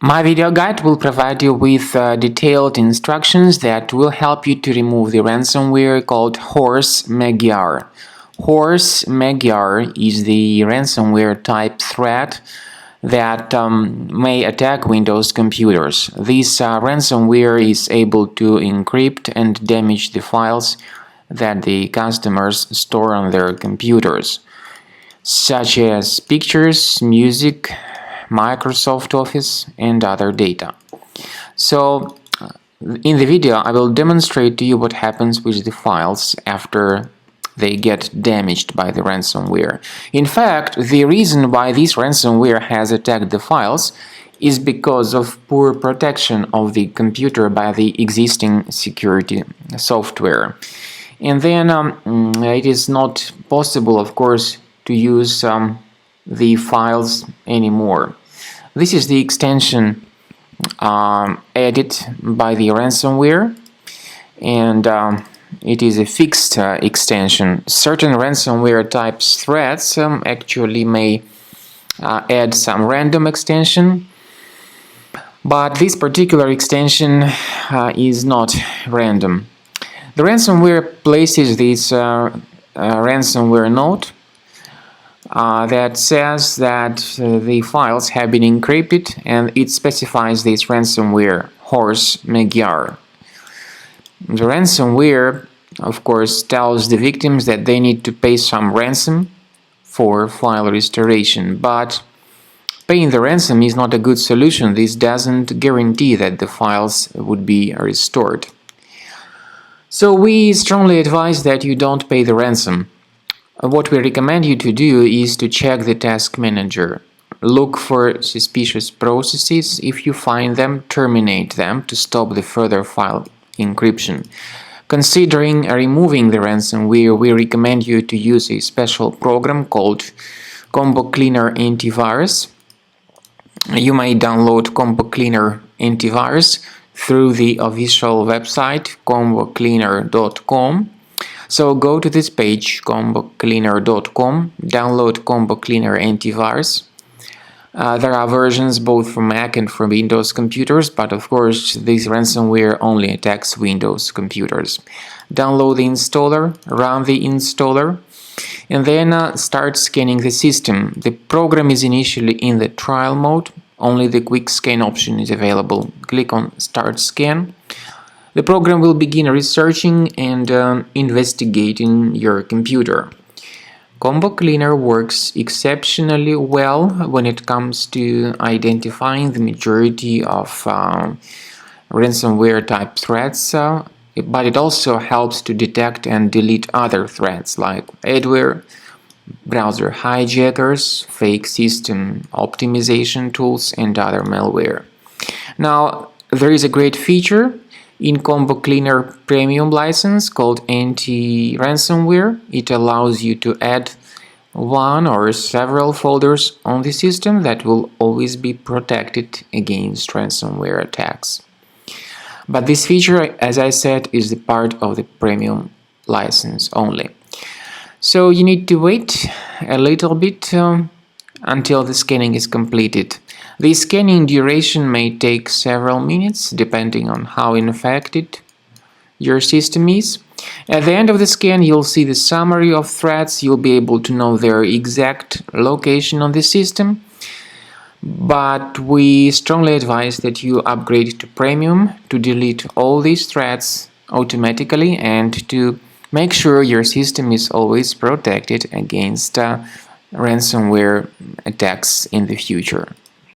My video guide will provide you with detailed instructions that will help you to remove the ransomware called HORSEMAGYAR. HORSEMAGYAR is the ransomware type threat that may attack Windows computers. This ransomware is able to encrypt and damage the files that the customers store on their computers, such as pictures, music, Microsoft Office, and other data. So, in the video, I will demonstrate to you what happens with the files after they get damaged by the ransomware. In fact, the reason why this ransomware has attacked the files is because of poor protection of the computer by the existing security software. And then it is not possible, of course, to use the files anymore. This is the extension added by the ransomware, and it is a fixed extension. Certain ransomware types threats actually may add some random extension, but this particular extension is not random. The ransomware places this ransomware note that says that the files have been encrypted, and it specifies this ransomware, HORSEMAGYAR. The ransomware, of course, tells the victims that they need to pay some ransom for file restoration, but paying the ransom is not a good solution. This doesn't guarantee that the files would be restored. So we strongly advise that you don't pay the ransom. What we recommend you to do is to check the task manager. Look for suspicious processes. If you find them, terminate them to stop the further file encryption. Considering removing the ransomware, we recommend you to use a special program called Combo Cleaner Antivirus. You may download Combo Cleaner Antivirus through the official website combocleaner.com. So go to this page, combocleaner.com, download Combo Cleaner Antivirus. There are versions both for Mac and for Windows computers, but of course this ransomware only attacks Windows computers. Download the installer, run the installer, and then start scanning the system. The program is initially in the trial mode. Only the quick scan option is available. Click on Start Scan. The program will begin researching and investigating your computer. Combo Cleaner works exceptionally well when it comes to identifying the majority of ransomware type threats, but it also helps to detect and delete other threats like adware, browser hijackers, fake system optimization tools, and other malware. Now, there is a great feature in Combo Cleaner Premium license called Anti-Ransomware. It allows you to add one or several folders on the system that will always be protected against ransomware attacks. But this feature, as I said, is the part of the premium license only. So you need to wait a little bit until the scanning is completed. The scanning duration may take several minutes depending on how infected your system is. At the end of the scan, you'll see the summary of threats. You'll be able to know their exact location on the system. But we strongly advise that you upgrade to Premium to delete all these threats automatically and to make sure your system is always protected against ransomware attacks in the future.